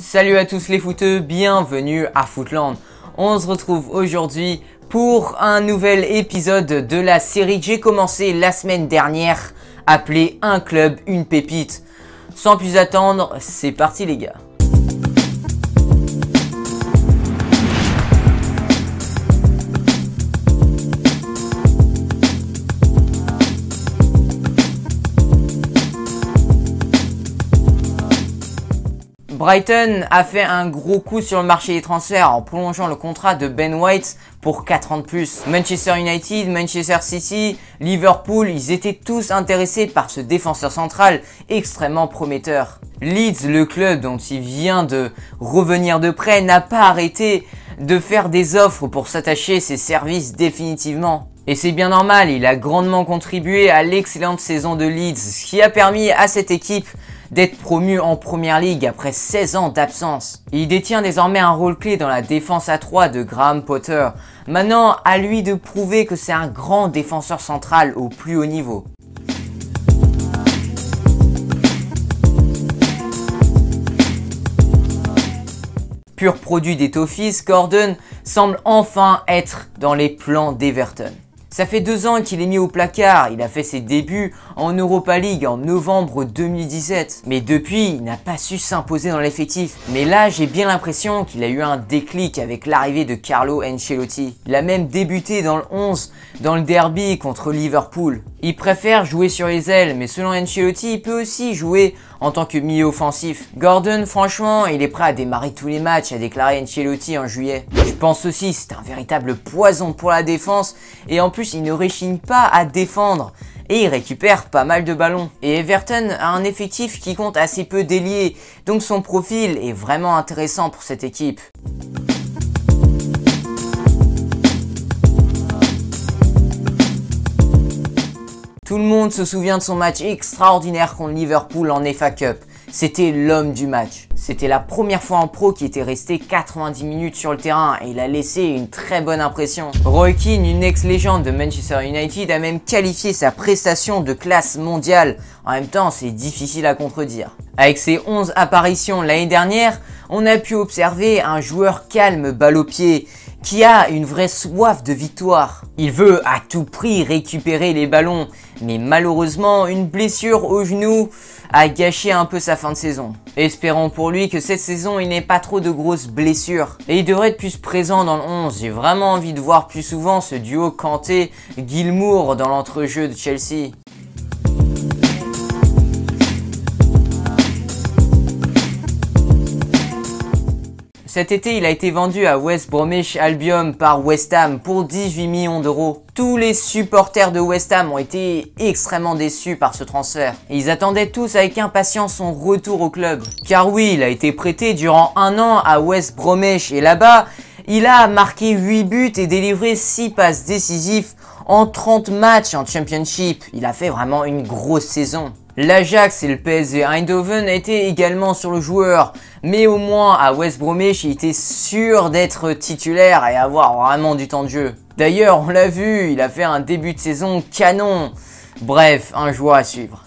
Salut à tous les footeux, bienvenue à Footland. On se retrouve aujourd'hui pour un nouvel épisode de la série que j'ai commencé la semaine dernière, appelée Un club, une pépite. Sans plus attendre, c'est parti les gars. Brighton a fait un gros coup sur le marché des transferts en prolongeant le contrat de Ben White pour 4 ans de plus. Manchester United, Manchester City, Liverpool, ils étaient tous intéressés par ce défenseur central extrêmement prometteur. Leeds, le club dont il vient de revenir de prêt, n'a pas arrêté de faire des offres pour s'attacher ses services définitivement. Et c'est bien normal, il a grandement contribué à l'excellente saison de Leeds, ce qui a permis à cette équipe d'être promu en Première Ligue après 16 ans d'absence. Il détient désormais un rôle clé dans la défense à 3 de Graham Potter. Maintenant, à lui de prouver que c'est un grand défenseur central au plus haut niveau. Pur produit des Toffees, Gordon semble enfin être dans les plans d'Everton. Ça fait 2 ans qu'il est mis au placard, il a fait ses débuts en Europa League en novembre 2017. Mais depuis, il n'a pas su s'imposer dans l'effectif. Mais là, j'ai bien l'impression qu'il a eu un déclic avec l'arrivée de Carlo Ancelotti. Il a même débuté dans le 11, dans le derby contre Liverpool. Il préfère jouer sur les ailes, mais selon Ancelotti, il peut aussi jouer en tant que milieu offensif. Gordon, franchement, il est prêt à démarrer tous les matchs, a déclaré Ancelotti en juillet. Je pense aussi c'est un véritable poison pour la défense et en plus il ne réchigne pas à défendre et il récupère pas mal de ballons. Et Everton a un effectif qui compte assez peu d'ailiers, donc son profil est vraiment intéressant pour cette équipe. Tout le monde se souvient de son match extraordinaire contre Liverpool en FA Cup. C'était l'homme du match. C'était la première fois en pro qu'il était resté 90 minutes sur le terrain et il a laissé une très bonne impression. Roy Keane, une ex-légende de Manchester United, a même qualifié sa prestation de classe mondiale. En même temps, c'est difficile à contredire. Avec ses 11 apparitions l'année dernière, on a pu observer un joueur calme, balle au pied, qui a une vraie soif de victoire. Il veut à tout prix récupérer les ballons, mais malheureusement, une blessure au genou a gâché un peu sa fin de saison. Espérons pour lui que cette saison, il n'ait pas trop de grosses blessures. Et il devrait être plus présent dans le 11. J'ai vraiment envie de voir plus souvent ce duo Kanté-Gilmour dans l'entrejeu de Chelsea. Cet été, il a été vendu à West Bromwich Albion par West Ham pour 18 millions d'euros. Tous les supporters de West Ham ont été extrêmement déçus par ce transfert. Ils attendaient tous avec impatience son retour au club. Car oui, il a été prêté durant 1 an à West Bromwich et là-bas, il a marqué 8 buts et délivré 6 passes décisives en 30 matchs en Championship. Il a fait vraiment une grosse saison. L'Ajax et le PSV Eindhoven étaient également sur le joueur, mais au moins à West Bromwich, il était sûr d'être titulaire et avoir vraiment du temps de jeu. D'ailleurs, on l'a vu, il a fait un début de saison canon. Bref, un joueur à suivre.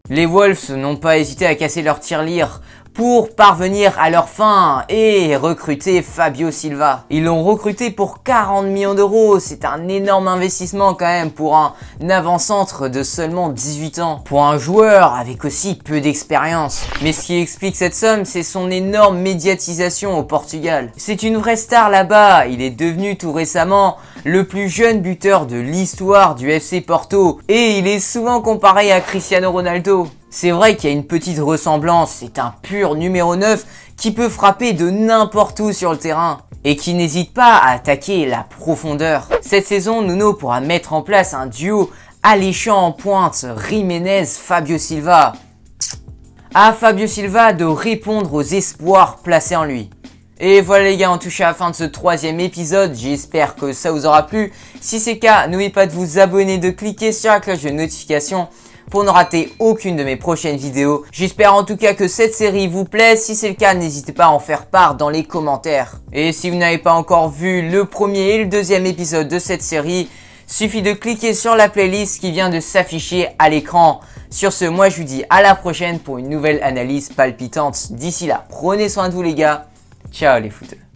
Les Wolves n'ont pas hésité à casser leur tirelire pour parvenir à leur fin et recruter Fabio Silva. Ils l'ont recruté pour 40 millions d'euros, c'est un énorme investissement quand même pour un avant-centre de seulement 18 ans, pour un joueur avec aussi peu d'expérience. Mais ce qui explique cette somme, c'est son énorme médiatisation au Portugal. C'est une vraie star là-bas, il est devenu tout récemment le plus jeune buteur de l'histoire du FC Porto et il est souvent comparé à Cristiano Ronaldo. C'est vrai qu'il y a une petite ressemblance, c'est un pur numéro 9 qui peut frapper de n'importe où sur le terrain et qui n'hésite pas à attaquer la profondeur. Cette saison, Nuno pourra mettre en place un duo alléchant en pointe, Jiménez-Fabio Silva. À Fabio Silva de répondre aux espoirs placés en lui. Et voilà les gars, on touche à la fin de ce 3e épisode, j'espère que ça vous aura plu. Si c'est le cas, n'oubliez pas de vous abonner, de cliquer sur la cloche de notification pour ne rater aucune de mes prochaines vidéos. J'espère en tout cas que cette série vous plaît. Si c'est le cas, n'hésitez pas à en faire part dans les commentaires. Et si vous n'avez pas encore vu le premier et le deuxième épisode de cette série, Suffit de cliquer sur la playlist qui vient de s'afficher à l'écran. Sur ce, moi je vous dis à la prochaine pour une nouvelle analyse palpitante. D'ici là, prenez soin de vous les gars. Ciao les footeux.